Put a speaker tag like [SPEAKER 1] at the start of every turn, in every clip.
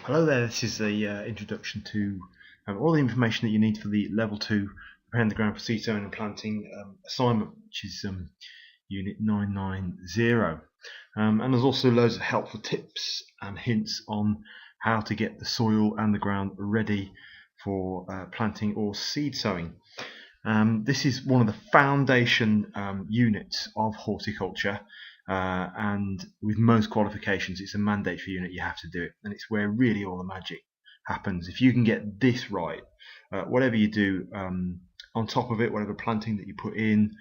[SPEAKER 1] Hello there, this is the introduction to all the information that you need for the Level 2 Preparing the Ground for Seed Sowing and Planting assignment, which is Unit 990. And there's also loads of helpful tips and hints on how to get the soil and the ground ready for planting or seed sowing. This is one of the foundation units of horticulture. And with most qualifications, it's a mandatory unit. You have to do it, and it's where really all the magic happens. If you can get this right, whatever you do on top of it, whatever planting that you put in,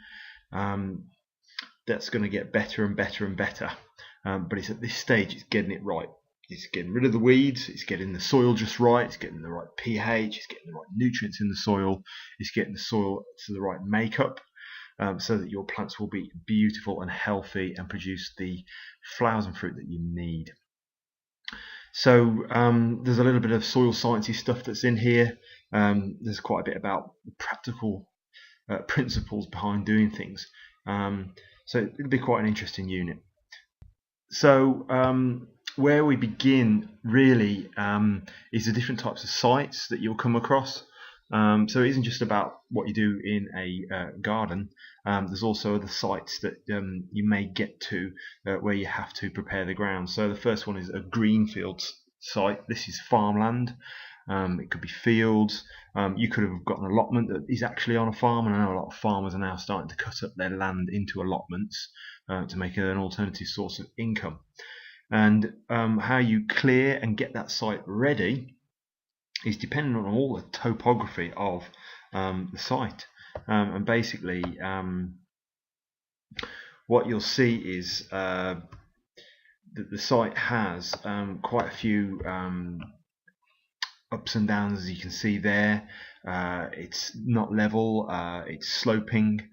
[SPEAKER 1] that's going to get better and better and better. But it's at this stage, it's getting it right. It's getting rid of the weeds, it's getting the soil just right, it's getting the right pH, it's getting the right nutrients in the soil, it's getting the soil to the right makeup. So that your plants will be beautiful and healthy and produce the flowers and fruit that you need. So there's a little bit of soil sciencey stuff that's in here. There's quite a bit about the practical principles behind doing things. So it'll be quite an interesting unit. So where we begin really is the different types of sites that you'll come across. So it isn't just about what you do in a garden. There's also other sites that you may get to where you have to prepare the ground. So the first one is a greenfield site. This is farmland. It could be fields. You could have got an allotment that is actually on a farm, and I know a lot of farmers are now starting to cut up their land into allotments to make it an alternative source of income. And how you clear and get that site ready is dependent on all the topography of the site, and basically what you'll see is that the site has quite a few ups and downs, as you can see there. It's not level, it's sloping,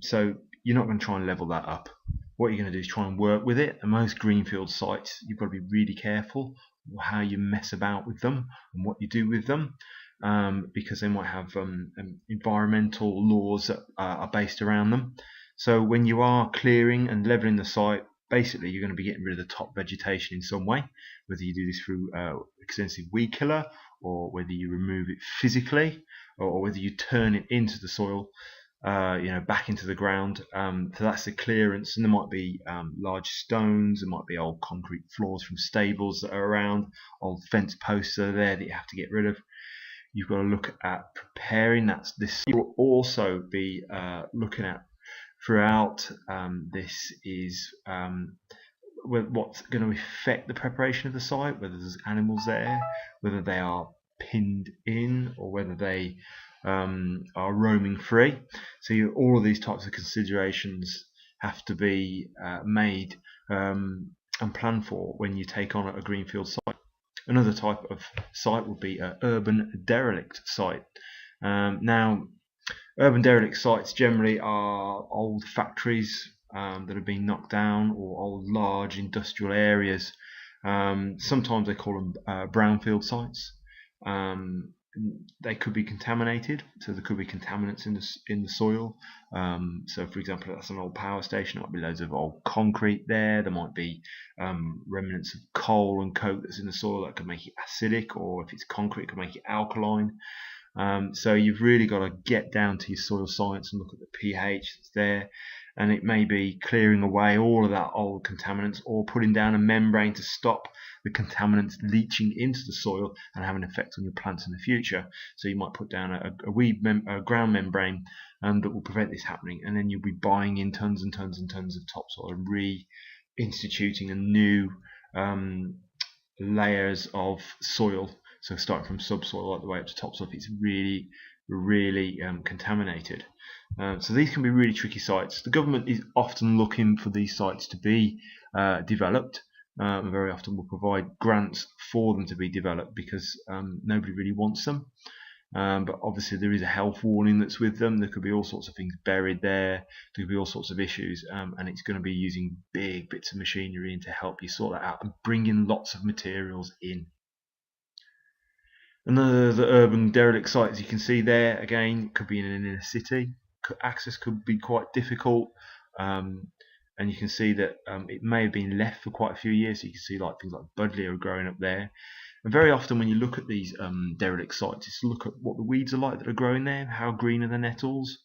[SPEAKER 1] so you're not going to try and level that up. What you're going to do is try and work with it. And most greenfield sites, you've got to be really careful how you mess about with them and what you do with them, because they might have environmental laws that are based around them. So when you are clearing and leveling the site, basically you're going to be getting rid of the top vegetation in some way, whether you do this through extensive weed killer, or whether you remove it physically, or whether you turn it into the soil, back into the ground. So that's the clearance, and there might be large stones, there might be old concrete floors from stables that are around, old fence posts that are there that you have to get rid of. You've got to look at preparing this. You will also be looking at throughout this is what's going to affect the preparation of the site, whether there's animals there, whether they are pinned in, or whether they are roaming free. So all of these types of considerations have to be made and planned for when you take on a greenfield site. Another type of site would be an urban derelict site. Now, urban derelict sites generally are old factories that have been knocked down, or old large industrial areas. Sometimes they call them brownfield sites. They could be contaminated, so there could be contaminants in the soil. So, for example, if that's an old power station, there might be loads of old concrete there. There might be remnants of coal and coke that's in the soil that could make it acidic, or if it's concrete, it could make it alkaline. So you've really got to get down to your soil science and look at the pH that's there. And it may be clearing away all of that old contaminants, or putting down a membrane to stop the contaminants leaching into the soil and have an effect on your plants in the future. So you might put down a ground membrane that will prevent this happening, and then you'll be buying in tons and tons and tons of topsoil and reinstituting a new layers of soil. So starting from subsoil all the way up to topsoil, if it's really contaminated. So these can be really tricky sites. The government is often looking for these sites to be developed, and very often will provide grants for them to be developed, because nobody really wants them. But obviously there is a health warning that's with them. There could be all sorts of things buried there. There could be all sorts of issues, and it's going to be using big bits of machinery to help you sort that out and bring in lots of materials in. Another the urban derelict sites you can see there, again, could be in an inner city. Access could be quite difficult, and and you can see that it may have been left for quite a few years. So you can see like things like buddleia are growing up there. And very often when you look at these derelict sites, just look at what the weeds are like that are growing there. How green are the nettles?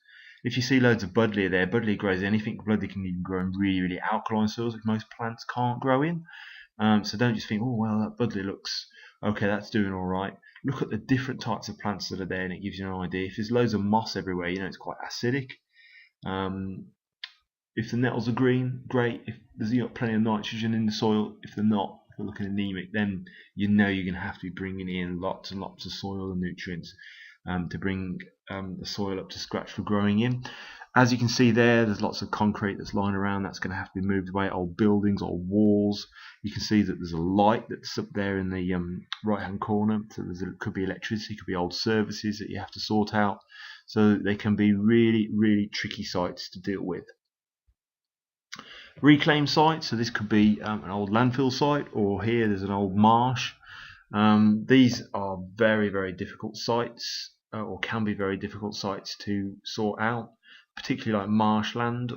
[SPEAKER 1] If you see loads of buddleia there, buddleia grows anything. Buddleia can even grow in really, really alkaline soils, which most plants can't grow in. So don't just think, oh well, that buddleia looks okay, that's doing all right. Look at the different types of plants that are there, and it gives you an idea. If there's loads of moss everywhere, you know it's quite acidic. If the nettles are green, great. If there's plenty of nitrogen in the soil, if they're not, if they're looking anemic, then you know you're going to have to be bringing in lots and lots of soil and nutrients to bring the soil up to scratch for growing in. As you can see there's lots of concrete that's lying around. That's going to have to be moved away. Old buildings, old walls. You can see that there's a light that's up there in the right hand corner. So could be electricity, could be old services that you have to sort out. So they can be really, really tricky sites to deal with. Reclaimed sites, so this could be an old landfill site, or here there's an old marsh. These are very, very difficult sites, or can be very difficult sites to sort out, particularly like marshland.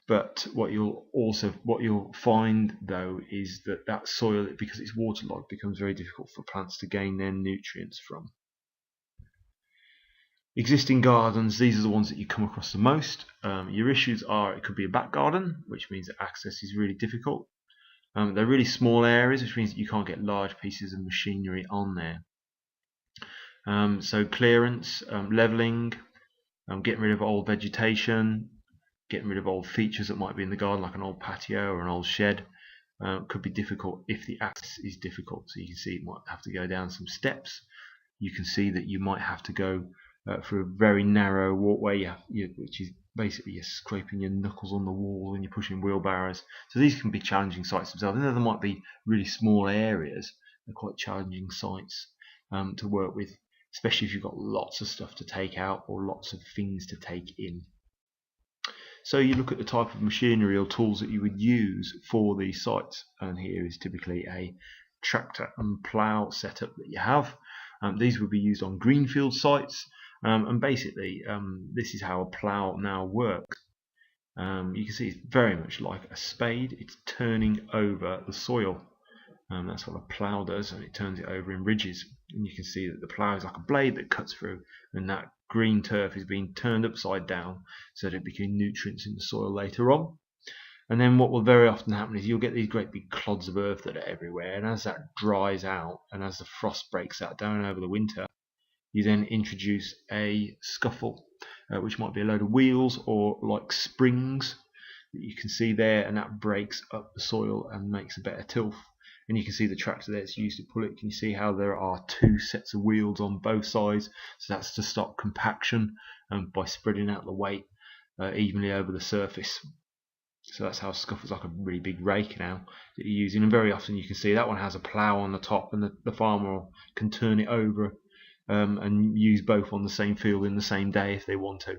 [SPEAKER 1] But what you'll find though is that soil, because it's waterlogged, becomes very difficult for plants to gain their nutrients from. Existing gardens, these are the ones that you come across the most. Your issues are, it could be a back garden, which means that access is really difficult. They're really small areas, which means that you can't get large pieces of machinery on there. So clearance, levelling, getting rid of old vegetation, getting rid of old features that might be in the garden, like an old patio or an old shed, could be difficult if the access is difficult. So you can see you might have to go down some steps. You can see that you might have to go for a very narrow walkway, which is basically you're scraping your knuckles on the wall and you're pushing wheelbarrows. So these can be challenging sites themselves. And there might be really small areas. They're quite challenging sites to work with, especially if you've got lots of stuff to take out or lots of things to take in. So you look at the type of machinery or tools that you would use for these sites, and here is typically a tractor and plough setup that you have. These would be used on greenfield sites. And basically this is how a plough now works. You can see it's very much like a spade. It's turning over the soil. That's what a plough does, and it turns it over in ridges. And you can see that the plough is like a blade that cuts through, and that green turf is being turned upside down so that it becomes nutrients in the soil later on. And then what will very often happen is you'll get these great big clods of earth that are everywhere, and as that dries out and as the frost breaks that down over the winter, you then introduce a scuffle, which might be a load of wheels or like springs that you can see there, and that breaks up the soil and makes a better tilth. And you can see the tractor there, it's used to pull it. Can you see how there are two sets of wheels on both sides? So that's to stop compaction by spreading out the weight evenly over the surface. So that's how a scuffle's like a really big rake now that you're using. And very often you can see that one has a plough on the top, and the farmer can turn it over and use both on the same field in the same day if they want to.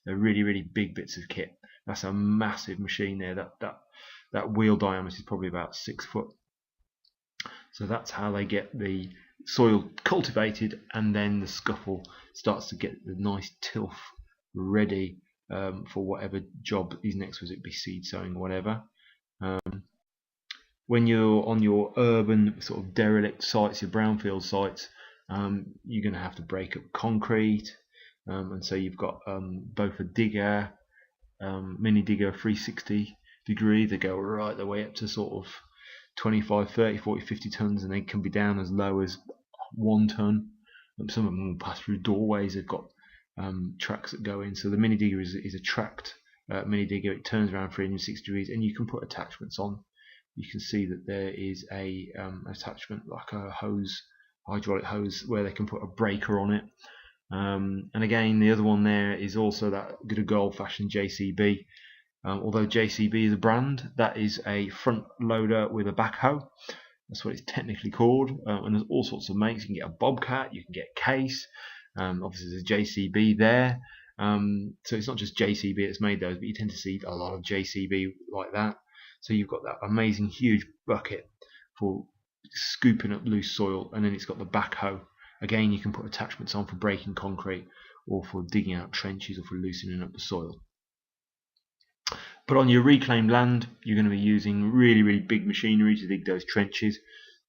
[SPEAKER 1] They're really, really big bits of kit. That's a massive machine there. That wheel diameter is probably about 6 foot. So that's how they get the soil cultivated, and then the scuffle starts to get the nice tilth ready for whatever job is next, whether it be seed sowing or whatever. When you're on your urban sort of derelict sites, your brownfield sites, you're going to have to break up concrete, and so you've got both a digger, mini digger 360 degree. They go right the way up to sort of 25, 30, 40, 50 tons, and they can be down as low as 1 ton. Some of them will pass through doorways. They've got tracks that go in. So the mini digger is a tracked mini digger. It turns around 360 degrees, and you can put attachments on. You can see that there is a attachment like a hose, hydraulic hose, where they can put a breaker on it. And again, the other one there is also that good old-fashioned JCB. Although JCB is a brand, that is a front loader with a backhoe. That's what it's technically called. And there's all sorts of makes. You can get a Bobcat, you can get Case. Obviously there's a JCB there. So it's not just JCB that's made those, but you tend to see a lot of JCB like that. So you've got that amazing huge bucket for scooping up loose soil, and then it's got the backhoe. Again, you can put attachments on for breaking concrete, or for digging out trenches, or for loosening up the soil. But on your reclaimed land, you're going to be using really, really big machinery to dig those trenches,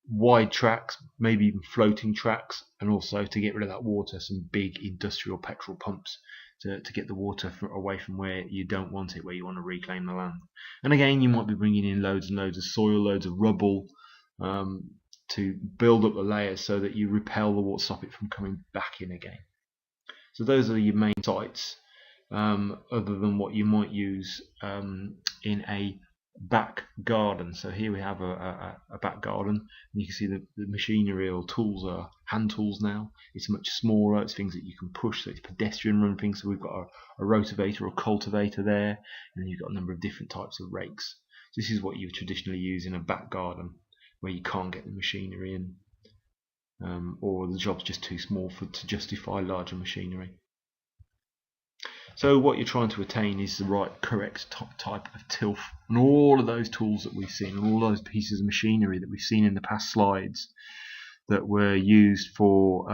[SPEAKER 1] wide tracks, maybe even floating tracks, and also to get rid of that water, some big industrial petrol pumps to get the water away from where you don't want it, where you want to reclaim the land. And again, you might be bringing in loads and loads of soil, loads of rubble, to build up the layers so that you repel the water, stop it from coming back in again. So those are your main sites, other than what you might use in a back garden. So here we have a back garden, and you can see the machinery or tools are hand tools now. It's much smaller, it's things that you can push, so it's pedestrian run things. So we've got a rotavator or cultivator there, and then you've got a number of different types of rakes. This is what you traditionally use in a back garden where you can't get the machinery in, or the job's just too small to justify larger machinery. So what you're trying to attain is the right, correct type of tilth, and all of those tools that we've seen, and all those pieces of machinery that we've seen in the past slides that were used for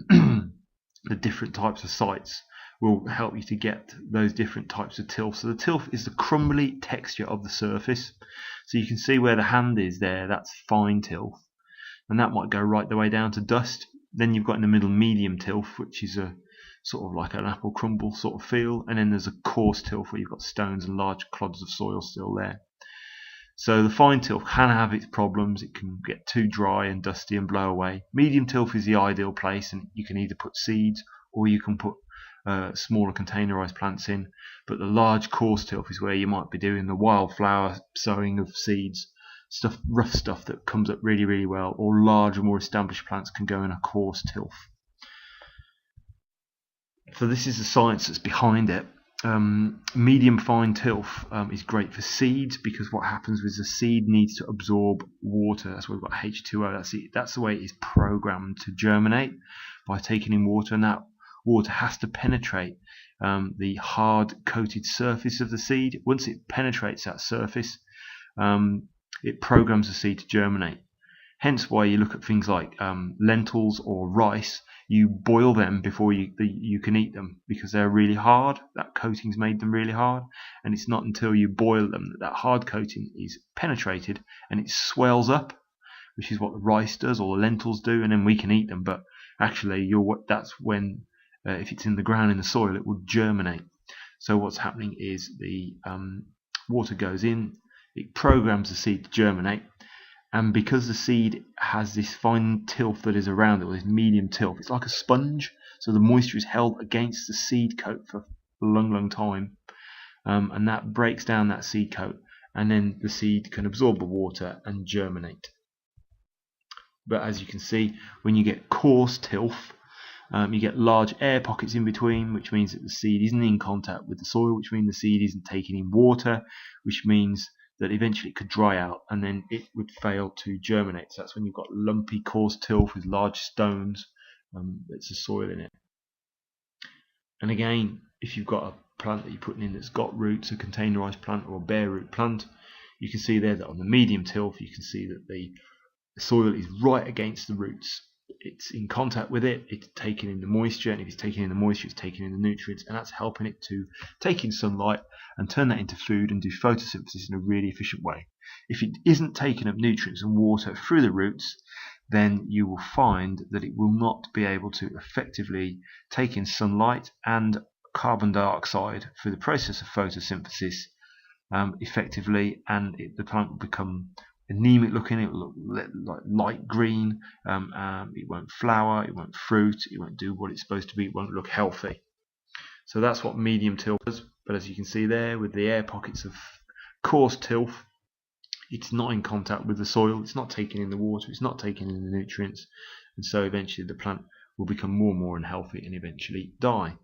[SPEAKER 1] the different types of sites will help you to get those different types of tilth. So the tilth is the crumbly texture of the surface. So you can see where the hand is there, that's fine tilth, and that might go right the way down to dust. Then you've got in the middle medium tilth, which is a sort of like an apple crumble sort of feel, and then there's a coarse tilth where you've got stones and large clods of soil still there. So the fine tilth can have its problems. It can get too dry and dusty and blow away. Medium tilth is the ideal place, and you can either put seeds or you can put smaller containerized plants in. But the large coarse tilth is where you might be doing the wildflower sowing of seeds, rough stuff that comes up really, really well, or larger, more established plants can go in a coarse tilth. So this is the science that's behind it. Medium fine tilth is great for seeds, because what happens is the seed needs to absorb water. That's why we've got H2O. That's the way it is programmed to germinate, by taking in water, and that water has to penetrate the hard coated surface of the seed. Once it penetrates that surface, it programs the seed to germinate. Hence why you look at things like lentils or rice. You boil them before you can eat them, because they're really hard. That coating's made them really hard, and it's not until you boil them that hard coating is penetrated and it swells up, which is what the rice does or the lentils do, and then we can eat them. But actually, that's when, if it's in the ground in the soil, it will germinate. So what's happening is the water goes in, it programs the seed to germinate. And because the seed has this fine tilth that is around it, or this medium tilth, it's like a sponge. So the moisture is held against the seed coat for a long, long time. And that breaks down that seed coat. And then the seed can absorb the water and germinate. But as you can see, when you get coarse tilth, you get large air pockets in between, which means that the seed isn't in contact with the soil, which means the seed isn't taking in water, which means that eventually it could dry out and then it would fail to germinate. So that's when you've got lumpy coarse tilth with large stones that's the soil in it. And again, if you've got a plant that you're putting in that's got roots, a containerized plant or a bare root plant, you can see there that on the medium tilth you can see that the soil is right against the roots. It's in contact with it, it's taking in the moisture, and if it's taking in the moisture, it's taking in the nutrients, and that's helping it to take in sunlight and turn that into food and do photosynthesis in a really efficient way. If it isn't taking up nutrients and water through the roots, then you will find that it will not be able to effectively take in sunlight and carbon dioxide through the process of photosynthesis effectively, and the plant will become anemic looking. It will look like light green. It won't flower, it won't fruit, it won't do what it's supposed to be, it won't look healthy. So that's what medium tilth is. But as you can see there, with the air pockets of coarse tilth, it's not in contact with the soil, it's not taking in the water, it's not taking in the nutrients, and so eventually the plant will become more and more unhealthy and eventually die.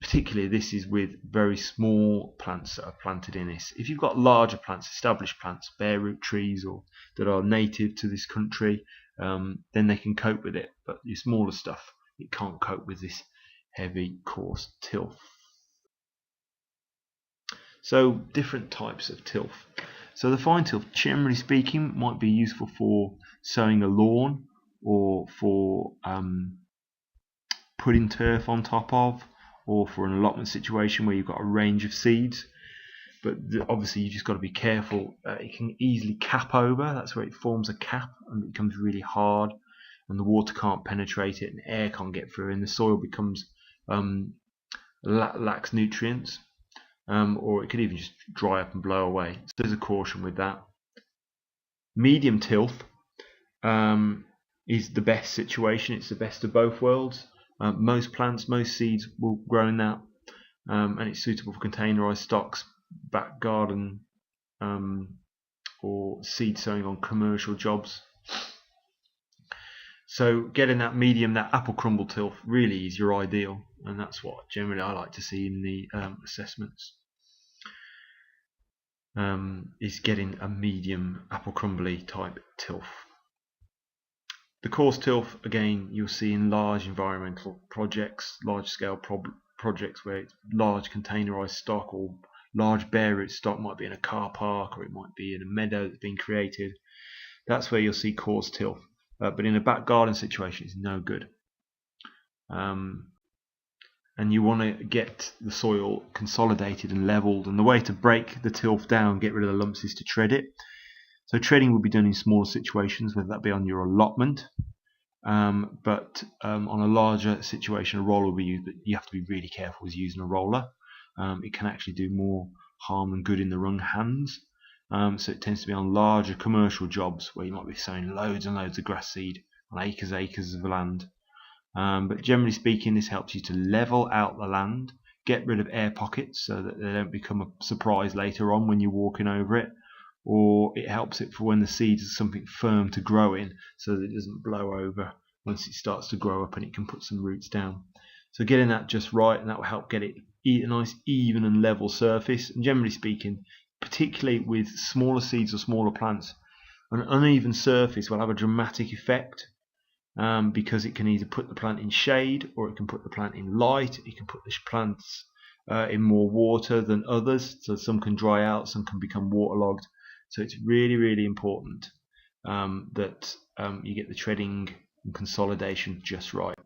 [SPEAKER 1] Particularly this is with very small plants that are planted in this. If you've got larger plants, established plants, bare root trees, or that are native to this country, then they can cope with it. But your smaller stuff, it can't cope with this heavy, coarse tilth. So different types of tilth. So the fine tilth, generally speaking, might be useful for sowing a lawn, or for putting turf on top of, or for an allotment situation where you've got a range of seeds. but obviously you just got to be careful. It can easily cap over. That's where it forms a cap and it becomes really hard, and the water can't penetrate it, and air can't get through, and the soil becomes lacks nutrients, or it could even just dry up and blow away. So there's a caution with that. Medium tilth is the best situation. It's the best of both worlds. Most plants, most seeds will grow in that, and it's suitable for containerized stocks, back garden, or seed sowing on commercial jobs. So getting that medium, that apple crumble tilth, really is your ideal, and that's what generally I like to see in the assessments. Is getting a medium apple crumbly type tilth. The coarse tilth, again, you'll see in large environmental projects, large scale projects where it's large containerized stock or large bare root stock, might be in a car park or it might be in a meadow that's been created. That's where you'll see coarse tilth. But in a back garden situation, it's no good. And you want to get the soil consolidated and leveled, and the way to break the tilth down, get rid of the lumps, is to tread it. So treading will be done in smaller situations, whether that be on your allotment, but on a larger situation a roller will be used, but you have to be really careful with using a roller. It can actually do more harm than good in the wrong hands. So it tends to be on larger commercial jobs where you might be sowing loads and loads of grass seed on acres of land. But generally speaking, this helps you to level out the land, get rid of air pockets so that they don't become a surprise later on when you're walking over it, or it helps it for when the seeds are something firm to grow in so that it doesn't blow over once it starts to grow up and it can put some roots down. So getting that just right, and that will help get it a nice even and level surface. And generally speaking, particularly with smaller seeds or smaller plants, an uneven surface will have a dramatic effect. Because it can either put the plant in shade, or it can put the plant in light. It can put the plants in more water than others, so some can dry out, some can become waterlogged. So it's really, really important that you get the treading and consolidation just right.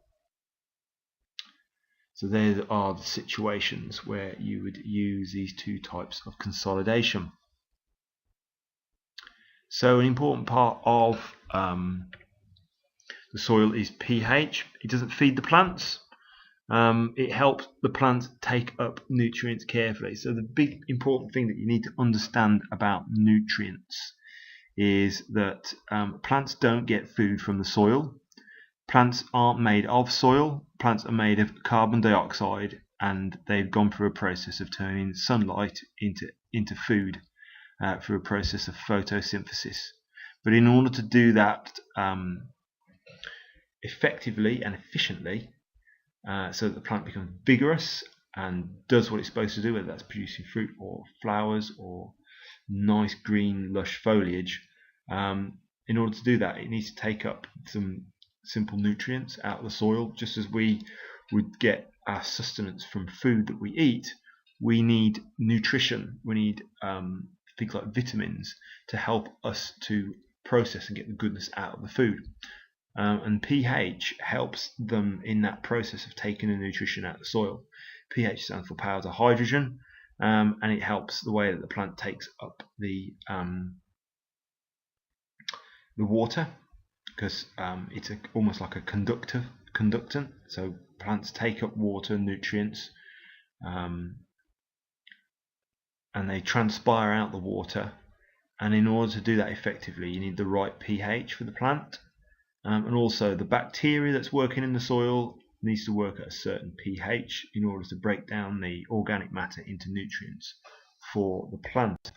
[SPEAKER 1] So there are the situations where you would use these two types of consolidation. So an important part of the soil is pH. It doesn't feed the plants. It helps the plants take up nutrients carefully. So the big important thing that you need to understand about nutrients is that plants don't get food from the soil. Plants aren't made of soil. Plants are made of carbon dioxide, and they've gone through a process of turning sunlight into food through a process of photosynthesis. But in order to do that effectively and efficiently, so that the plant becomes vigorous and does what it's supposed to do, whether that's producing fruit or flowers or nice green lush foliage, in order to do that it needs to take up some simple nutrients out of the soil. Just as we would get our sustenance from food that we eat, we need nutrition, we need things like vitamins to help us to process and get the goodness out of the food. And pH helps them in that process of taking the nutrition out of the soil. pH stands for power to hydrogen, and it helps the way that the plant takes up the water, because it's almost like a conductant. So plants take up water and nutrients, and they transpire out the water. And in order to do that effectively, you need the right pH for the plant. And also the bacteria that's working in the soil needs to work at a certain pH in order to break down the organic matter into nutrients for the plant.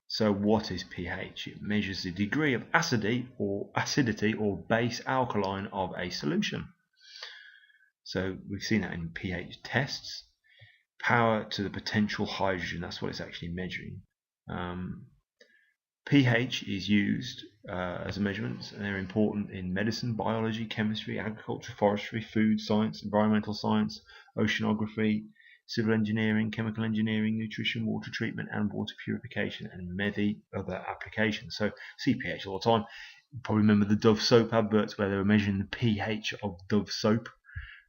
[SPEAKER 1] So what is pH? It measures the degree of acidity or base alkaline of a solution. So we've seen that in pH tests. Power to the potential hydrogen, that's what it's actually measuring. pH is used as a measurement, and they're important in medicine, biology, chemistry, agriculture, forestry, food science, environmental science, oceanography, civil engineering, chemical engineering, nutrition, water treatment and water purification, and many other applications. So see pH all the time. You probably remember the Dove soap adverts where they were measuring the pH of Dove soap.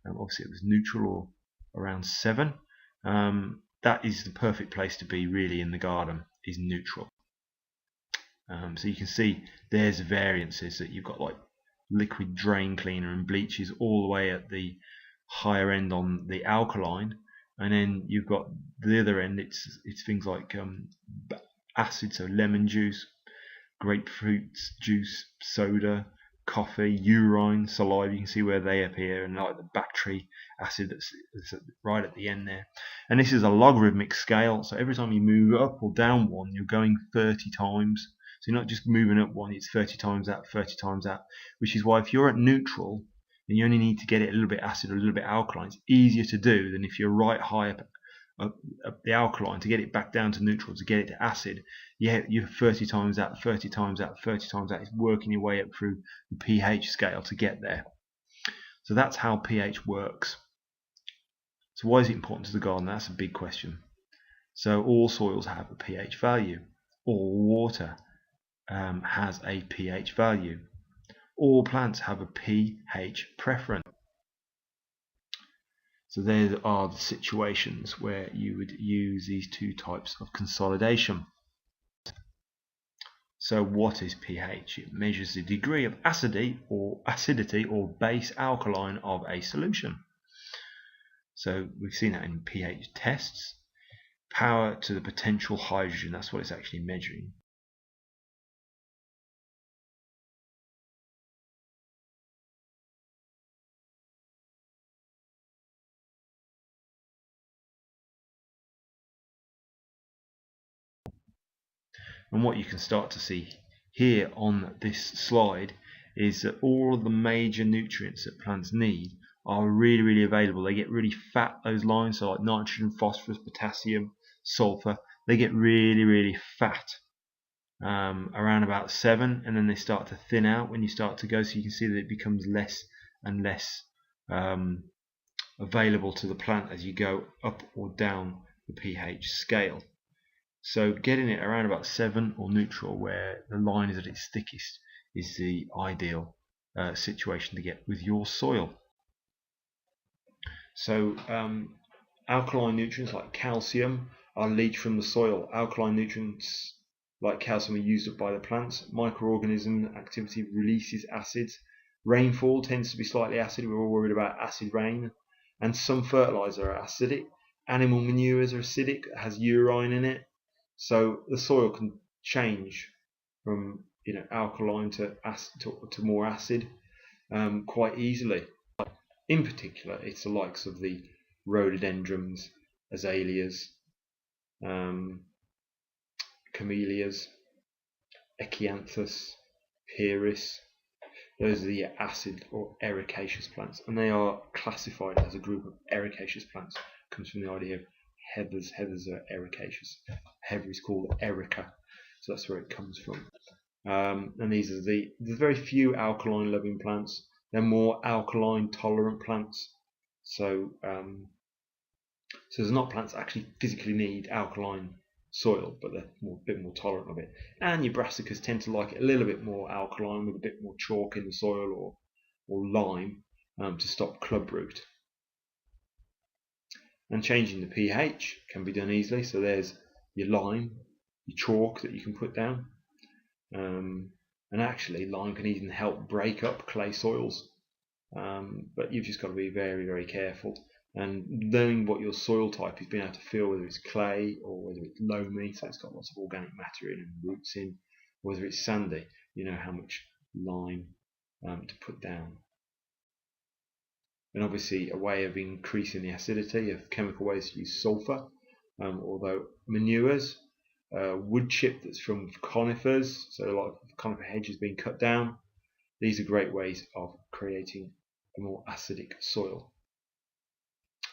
[SPEAKER 1] Obviously it was neutral or around 7. that is the perfect place to be really in the garden, is neutral. So you can see there's variances that you've got, like liquid drain cleaner and bleaches all the way at the higher end on the alkaline, and then you've got the other end, it's things like acid, so lemon juice, grapefruit juice, soda, coffee, urine, saliva. You can see where they appear, and like the battery acid that's right at the end there. And this is a logarithmic scale, so every time you move up or down one, you're going 30 times. So you're not just moving up one, it's 30 times that, 30 times that, which is why if you're at neutral and you only need to get it a little bit acid or a little bit alkaline, it's easier to do than if you're right high up the alkaline to get it back down to neutral, to get it to acid. Yeah, you're 30 times that, 30 times that, 30 times that. It's working your way up through the pH scale to get there. So that's how pH works. So why is it important to the garden? That's a big question. So all soils have a pH value. All water has a pH value. All plants have a pH preference. So there are the situations where you would use these two types of consolidation. So what is pH? It measures the degree of acidity or base alkaline of a solution. So we've seen that in pH tests. Power to the potential hydrogen, that's what it's actually measuring. And what you can start to see here on this slide is that all of the major nutrients that plants need are really available. They get really fat, those lines, so like nitrogen, phosphorus, potassium, sulfur, they get really fat around about 7, and then they start to thin out when you start to go, so you can see that it becomes less and less available to the plant as you go up or down the pH scale. So getting it around about 7 or neutral, where the line is at its thickest, is the ideal situation to get with your soil. So alkaline nutrients like calcium are leached from the soil. Alkaline nutrients like calcium are used up by the plants. Microorganism activity releases acids. Rainfall tends to be slightly acid. We're all worried about acid rain. And some fertilizer are acidic. Animal manures are acidic, it has urine in it. So the soil can change from alkaline to acid to more acid quite easily. In particular, it's the likes of the rhododendrons, azaleas, camellias, echinanthus, pieris. Those are the acid or ericaceous plants, and they are classified as a group of ericaceous plants. It comes from the idea of heathers. Heathers are ericaceous. Heather is called erica, so that's where it comes from. And these are there's very few alkaline loving plants. They're more alkaline tolerant plants. So there's not plants that actually physically need alkaline soil, but they're a bit more tolerant of it. And your brassicas tend to like it a little bit more alkaline, with a bit more chalk in the soil or lime to stop clubroot. And changing the pH can be done easily. So there's your lime, your chalk that you can put down. And actually lime can even help break up clay soils. But you've just got to be very careful. And knowing what your soil type is, being able to feel whether it's clay or whether it's loamy, so it's got lots of organic matter in and roots in, or whether it's sandy, you know how much lime to put down. And obviously a way of increasing the acidity of chemical ways to use sulfur, although manures, wood chip that's from conifers, so a lot of conifer hedges being cut down, these are great ways of creating a more acidic soil.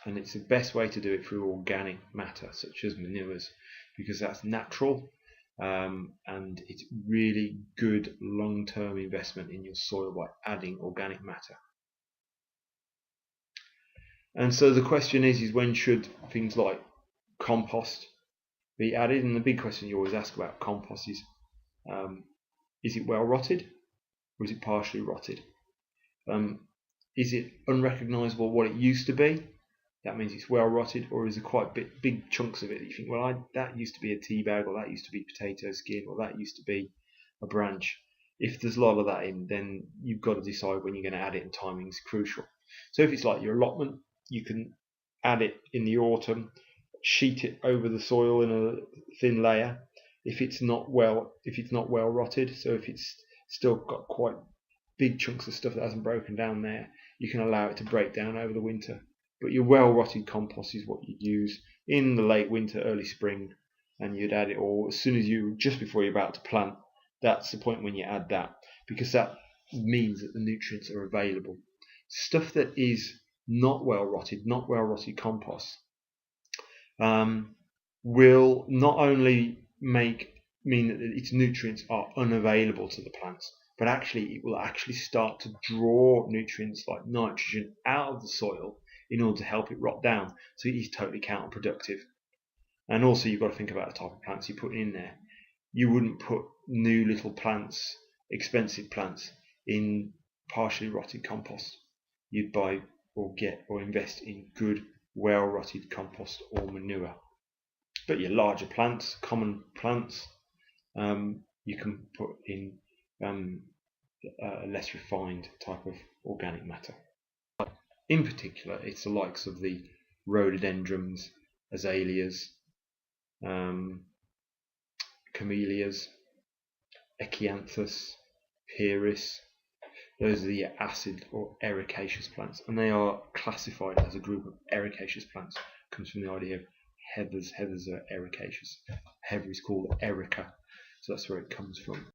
[SPEAKER 1] And it's the best way to do it through organic matter such as manures, because that's natural and it's really good long-term investment in your soil by adding organic matter. And so the question is when should things like compost be added? And the big question you always ask about compost is it well rotted or is it partially rotted? Is it unrecognisable what it used to be? that means it's well rotted, or is there quite big chunks of it that you think, well, that used to be a tea bag, or that used to be potato skin, or that used to be a branch. If there's a lot of that in, then you've got to decide when you're going to add it, and timing is crucial. So if it's like your allotment, you can add it in the autumn, sheet it over the soil in a thin layer. If it's not well rotted, so if it's still got quite big chunks of stuff that hasn't broken down there, you can allow it to break down over the winter. But your well rotted compost is what you use in the late winter, early spring, and you'd add it all as soon as just before you're about to plant. That's the point when you add that, because that means that the nutrients are available. Stuff that is not well rotted compost will not only mean that its nutrients are unavailable to the plants, but actually it will actually start to draw nutrients like nitrogen out of the soil in order to help it rot down. So it is totally counterproductive. And also you've got to think about the type of plants you're putting in there. You wouldn't put new little plants, expensive plants, in partially rotted compost. You'd buy or get or invest in good, well rotted compost or manure. But your larger plants, common plants, you can put in a less refined type of organic matter. In particular, it's the likes of the rhododendrons, azaleas, camellias, echinanthus, pieris. Those are the acid or ericaceous plants, and they are classified as a group of ericaceous plants. It comes from the idea of heathers. Heathers are ericaceous. Heather is called erica, so that's where it comes from.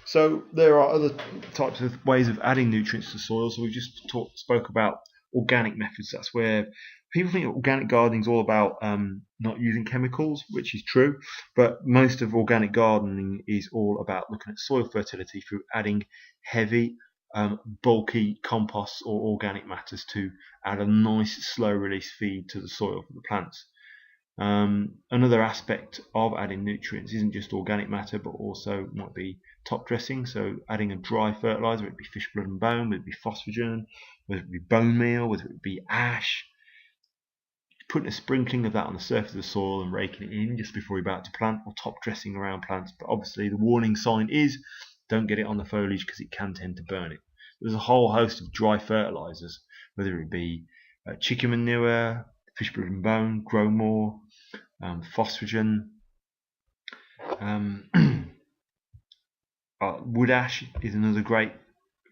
[SPEAKER 1] So there are other types of ways of adding nutrients to soil. So we just spoke about organic methods. That's where people think organic gardening is all about not using chemicals, which is true, but most of organic gardening is all about looking at soil fertility through adding heavy, bulky composts or organic matters to add a nice slow release feed to the soil for the plants. Another aspect of adding nutrients isn't just organic matter, but also might be top dressing. So adding a dry fertilizer, whether it be fish blood and bone, whether it be phosphagen, whether it be bone meal, whether it be ash, putting a sprinkling of that on the surface of the soil and raking it in just before you're about to plant, or top dressing around plants. But obviously the warning sign is don't get it on the foliage because it can tend to burn it. There's a whole host of dry fertilizers, whether it be chicken manure, fish blood and bone, grow more, phosphagen, wood ash is another great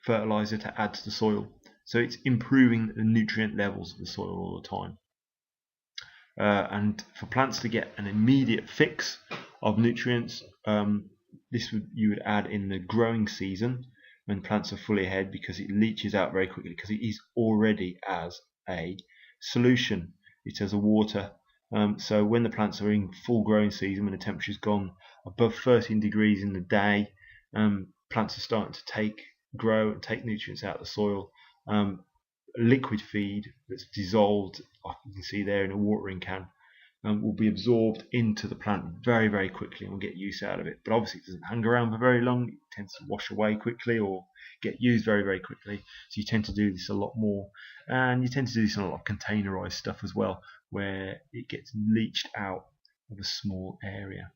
[SPEAKER 1] fertilizer to add to the soil. So it's improving the nutrient levels of the soil all the time. And for plants to get an immediate fix of nutrients, you would add in the growing season when plants are fully ahead, because it leaches out very quickly, because it is already as a solution. It's as a water. So when the plants are in full growing season, when the temperature's gone above 13 degrees in the day, plants are starting to grow and take nutrients out of the soil. Liquid feed that's dissolved, like you can see there in a watering can, will be absorbed into the plant very, very quickly and will get use out of it. But obviously it doesn't hang around for very long. It tends to wash away quickly or get used very, very quickly. So you tend to do this a lot more, and you tend to do this on a lot of containerized stuff as well, where it gets leached out of a small area.